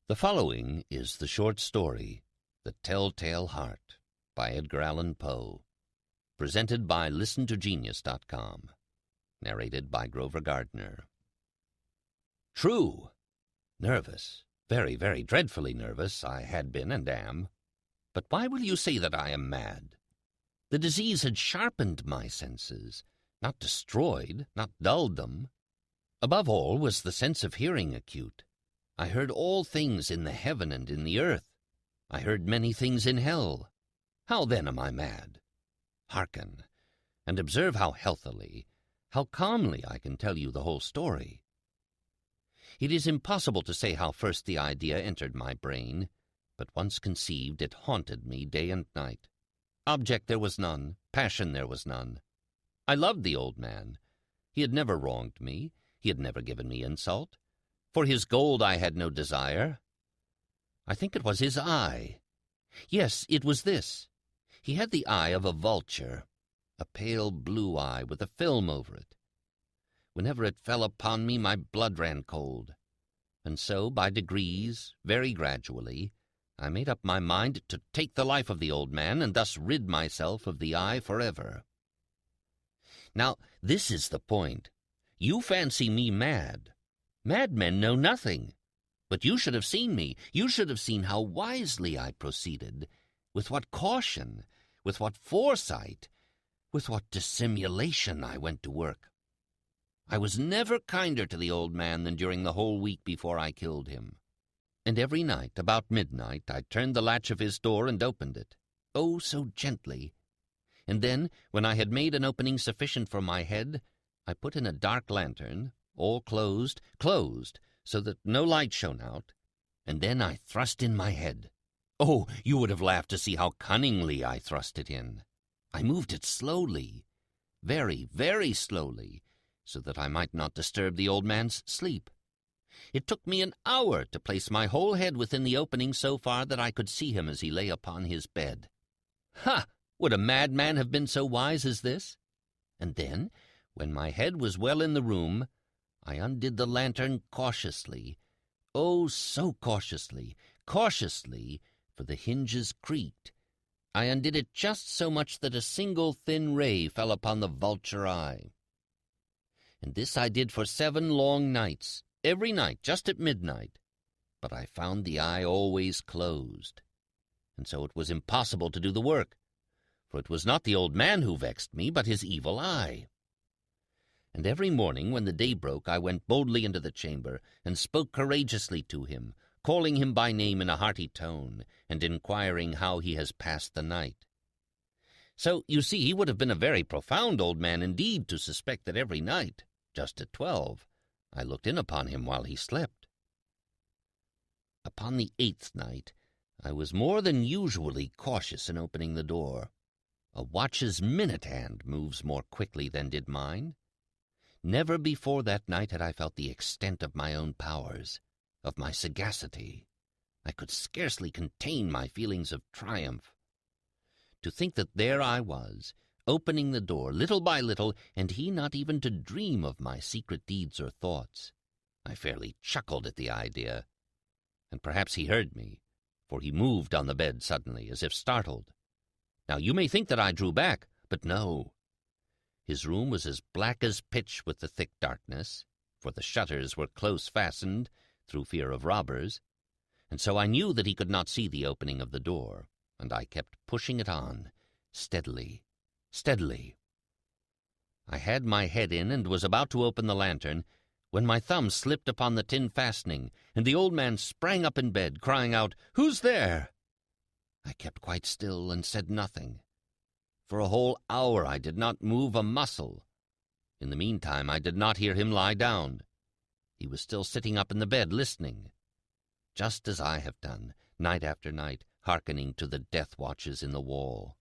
The following is the short story, The Telltale Heart, by Edgar Allan Poe, presented by ListenToGenius.com, narrated by Grover Gardner. True. Nervous, very, very dreadfully nervous, I had been and am. But why will you say that I am mad? The disease had sharpened my senses, not destroyed, not dulled them. Above all was the sense of hearing acute. I heard all things in the heaven and in the earth. I heard many things in hell. How then am I mad? Hearken, and observe how healthily, how calmly I can tell you the whole story. It is impossible to say how first the idea entered my brain, but once conceived it haunted me day and night. Object there was none, passion there was none. I loved the old man. He had never wronged me, he had never given me insult. For his gold I had no desire. I think it was his eye. Yes, it was this. He had the eye of a vulture, a pale blue eye with a film over it. Whenever it fell upon me, my blood ran cold. And so, by degrees, very gradually, I made up my mind to take the life of the old man and thus rid myself of the eye forever. Now, this is the point. You fancy me mad. Madmen know nothing. But you should have seen me. You should have seen how wisely I proceeded, with what caution, with what foresight, with what dissimulation I went to work. I was never kinder to the old man than during the whole week before I killed him. And every night, about midnight, I turned the latch of his door and opened it. Oh, so gently. And then, when I had made an opening sufficient for my head, I put in a dark lantern, all closed, so that no light shone out, and then I thrust in my head. Oh, you would have laughed to see how cunningly I thrust it in. I moved it slowly, very, very slowly, so that I might not disturb the old man's sleep. It took me an hour to place my whole head within the opening so far that I could see him as he lay upon his bed. Ha! Would a madman have been so wise as this? And then, when my head was well in the room, I undid the lantern cautiously. Oh, so cautiously, for the hinges creaked. I undid it just so much that a single thin ray fell upon the vulture eye. And this I did for 7 long nights, every night, just at midnight. But I found the eye always closed, and so it was impossible to do the work, for it was not the old man who vexed me, but his evil eye. And every morning when the day broke I went boldly into the chamber, and spoke courageously to him, calling him by name in a hearty tone, and inquiring how he has passed the night. So, you see, he would have been a very profound old man indeed to suspect that every night, just at 12, I looked in upon him while he slept. Upon the 8th night, I was more than usually cautious in opening the door. A watch's minute hand moves more quickly than did mine. Never before that night had I felt the extent of my own powers, of my sagacity. I could scarcely contain my feelings of triumph. To think that there I was, opening the door little by little, and he not even to dream of my secret deeds or thoughts. I fairly chuckled at the idea. And perhaps he heard me, for he moved on the bed suddenly, as if startled. Now you may think that I drew back, but no. His room was as black as pitch with the thick darkness, for the shutters were close fastened, through fear of robbers, and so I knew that he could not see the opening of the door, and I kept pushing it on, steadily, steadily. I had my head in and was about to open the lantern, when my thumb slipped upon the tin fastening, and the old man sprang up in bed, crying out, "Who's there?" I kept quite still and said nothing. For a whole hour I did not move a muscle. In the meantime I did not hear him lie down. He was still sitting up in the bed, listening, just as I have done, night after night, hearkening to the death watches in the wall.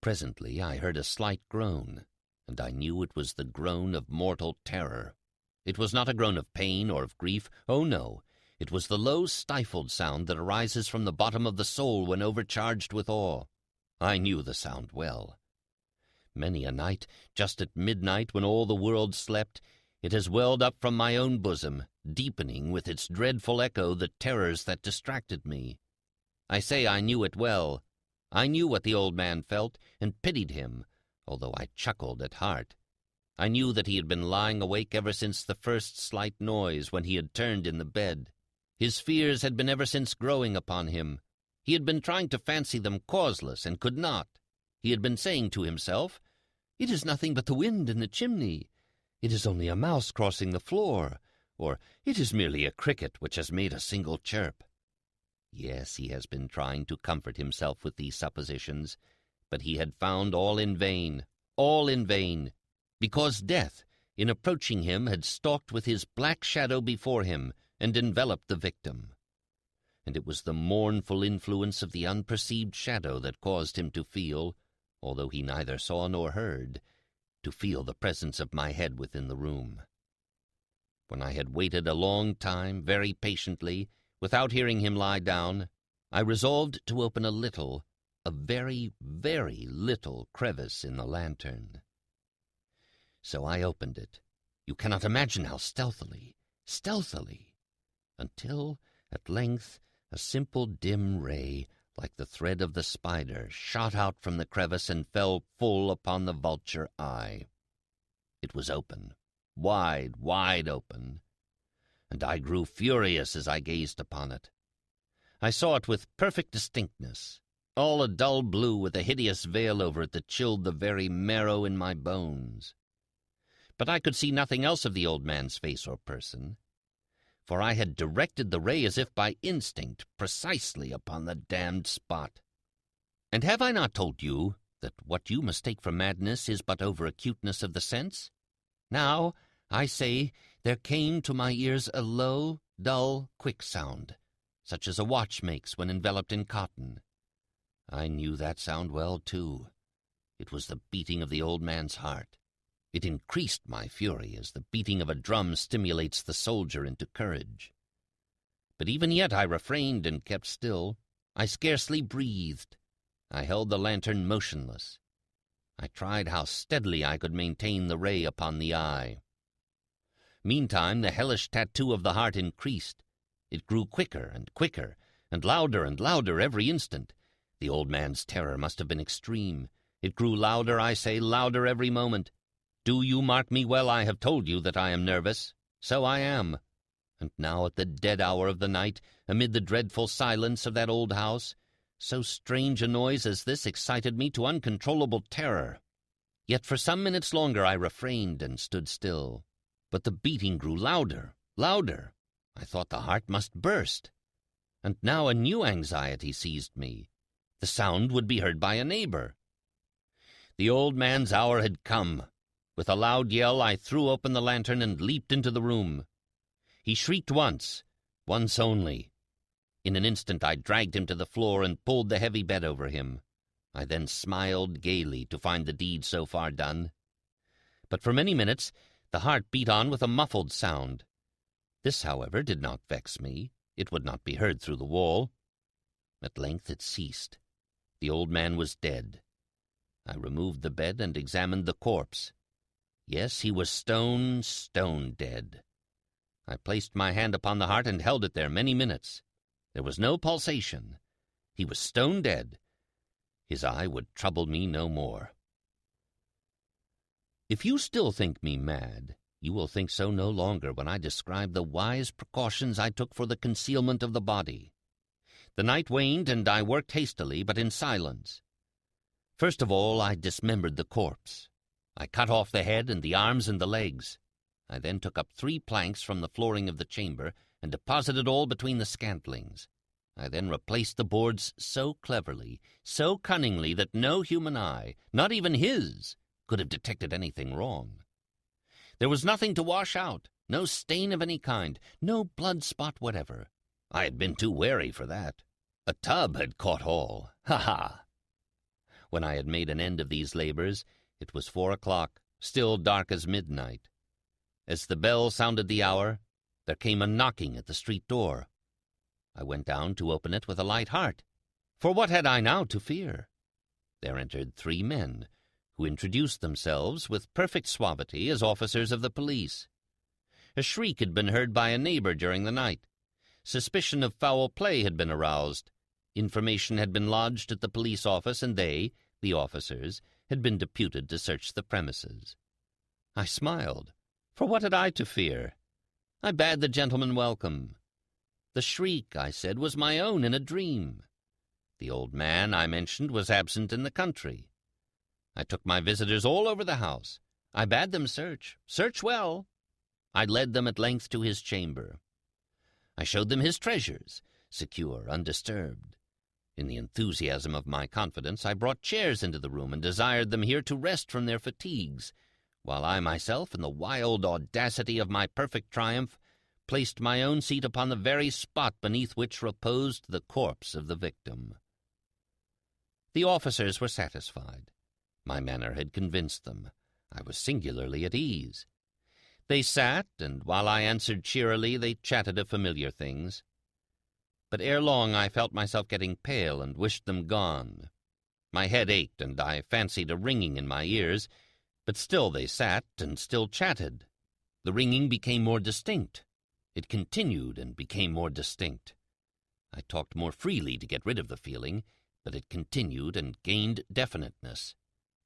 Presently I heard a slight groan, and I knew it was the groan of mortal terror. It was not a groan of pain or of grief. Oh, no. It was the low, stifled sound that arises from the bottom of the soul when overcharged with awe. I knew the sound well. Many a night, just at midnight when all the world slept, It has welled up from my own bosom, deepening with its dreadful echo the terrors that distracted me. I say I knew it well. I knew what the old man felt, and pitied him, although I chuckled at heart. I knew that he had been lying awake ever since the first slight noise, when he had turned in the bed. His fears had been ever since growing upon him. He had been trying to fancy them causeless, and could not. He had been saying to himself, "It is nothing but the wind in the chimney. It is only a mouse crossing the floor," or "It is merely a cricket which has made a single chirp." Yes, he has been trying to comfort himself with these suppositions, but he had found all in vain, because death, in approaching him, had stalked with his black shadow before him and enveloped the victim. And it was the mournful influence of the unperceived shadow that caused him to feel, although he neither saw nor heard, to feel the presence of my head within the room. When I had waited a long time, very patiently, without hearing him lie down, I resolved to open a very, very little crevice in the lantern. So I opened it. You cannot imagine how stealthily, until, at length, a simple dim ray, like the thread of the spider, shot out from the crevice and fell full upon the vulture eye. It was open, wide open, and I grew furious as I gazed upon it. I saw it with perfect distinctness, all a dull blue with a hideous veil over it that chilled the very marrow in my bones. But I could see nothing else of the old man's face or person, for I had directed the ray as if by instinct precisely upon the damned spot. And have I not told you that what you mistake for madness is but over-acuteness of the sense? Now, I say, there came to my ears a low, dull, quick sound, such as a watch makes when enveloped in cotton. I knew that sound well, too. It was the beating of the old man's heart. It increased my fury, as the beating of a drum stimulates the soldier into courage. But even yet I refrained and kept still. I scarcely breathed. I held the lantern motionless. I tried how steadily I could maintain the ray upon the eye. Meantime the hellish tattoo of the heart increased. It grew quicker, and louder every instant. The old man's terror must have been extreme. It grew louder, I say, louder every moment. Do you mark me well? I have told you that I am nervous. So I am. And now at the dead hour of the night, amid the dreadful silence of that old house, so strange a noise as this excited me to uncontrollable terror. Yet for some minutes longer I refrained and stood still. But the beating grew louder. I thought the heart must burst. And now a new anxiety seized me. The sound would be heard by a neighbor. The old man's hour had come. With a loud yell, I threw open the lantern and leaped into the room. He shrieked once only. In an instant I dragged him to the floor and pulled the heavy bed over him. I then smiled gaily to find the deed so far done. But for many minutes the heart beat on with a muffled sound. This, however, did not vex me. It would not be heard through the wall. At length it ceased. The old man was dead. I removed the bed and examined the corpse. Yes, he was stone dead. I placed my hand upon the heart and held it there many minutes. There was no pulsation. He was stone dead. His eye would trouble me no more. If you still think me mad, you will think so no longer when I describe the wise precautions I took for the concealment of the body. The night waned, and I worked hastily, but in silence. First of all, I dismembered the corpse. I cut off the head and the arms and the legs. I then took up 3 planks from the flooring of the chamber and deposited all between the scantlings. I then replaced the boards so cleverly, so cunningly, that no human eye, not even his, could have detected anything wrong. There was nothing to wash out, no stain of any kind, no blood spot whatever. I had been too wary for that. A tub had caught all. Ha! When I had made an end of these labors, it was 4 o'clock, still dark as midnight. As the bell sounded the hour, there came a knocking at the street door. I went down to open it with a light heart, for what had I now to fear? There entered 3 men, who introduced themselves with perfect suavity as officers of the police. A shriek had been heard by a neighbor during the night. Suspicion of foul play had been aroused. Information had been lodged at the police office, and they, the officers, had been deputed to search the premises. I smiled, for what had I to fear? I bade the gentleman welcome. The shriek, I said, was my own in a dream. The old man, I mentioned, was absent in the country. I took my visitors all over the house. I bade them search well. I led them at length to his chamber. I showed them his treasures, secure, undisturbed. In the enthusiasm of my confidence, I brought chairs into the room and desired them here to rest from their fatigues, while I myself, in the wild audacity of my perfect triumph, placed my own seat upon the very spot beneath which reposed the corpse of the victim. The officers were satisfied. My manner had convinced them. I was singularly at ease. They sat, and while I answered cheerily, they chatted of familiar things. But ere long I felt myself getting pale and wished them gone. My head ached, and I fancied a ringing in my ears, but still they sat and still chatted. The ringing became more distinct. It continued and became more distinct. I talked more freely to get rid of the feeling, but it continued and gained definiteness,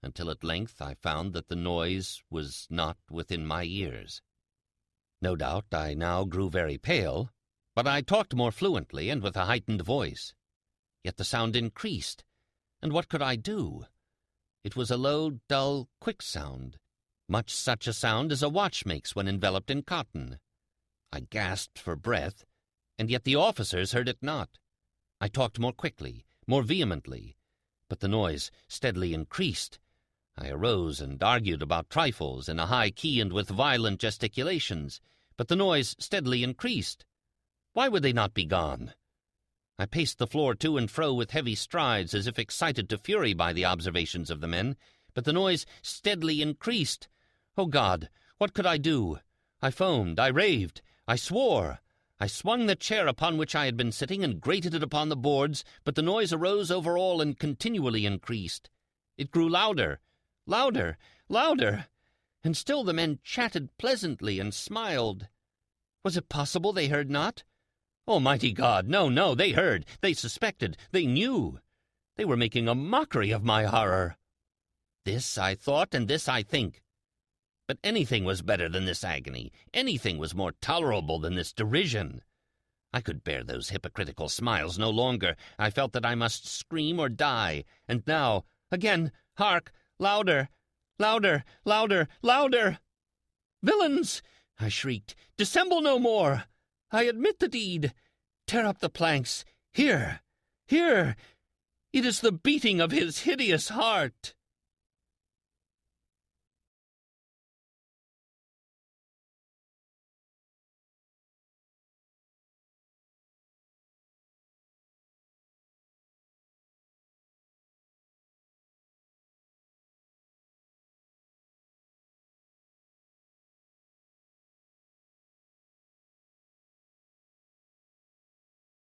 until at length I found that the noise was not within my ears. No doubt I now grew very pale, but I talked more fluently and with a heightened voice. Yet the sound increased, and what could I do? It was a low, dull, quick sound, much such a sound as a watch makes when enveloped in cotton. I gasped for breath, and yet the officers heard it not. I talked more quickly, more vehemently, but the noise steadily increased. I arose and argued about trifles in a high key and with violent gesticulations, but the noise steadily increased. Why would they not be gone? I paced the floor to and fro with heavy strides, as if excited to fury by the observations of the men, but the noise steadily increased. Oh, God, what could I do? I foamed, I raved, I swore. I swung the chair upon which I had been sitting and grated it upon the boards, but the noise arose over all and continually increased. It grew louder, louder, louder, and still the men chatted pleasantly and smiled. Was it possible they heard not? Almighty God, no, they heard, they suspected, they knew. They were making a mockery of my horror. This I thought, and this I think. But anything was better than this agony. Anything was more tolerable than this derision. I could bear those hypocritical smiles no longer. I felt that I must scream or die. And now, again, hark, louder, louder, louder, louder! Villains! I shrieked. Dissemble no more! I admit the deed. Tear up the planks. Here! Here! It is the beating of his hideous heart!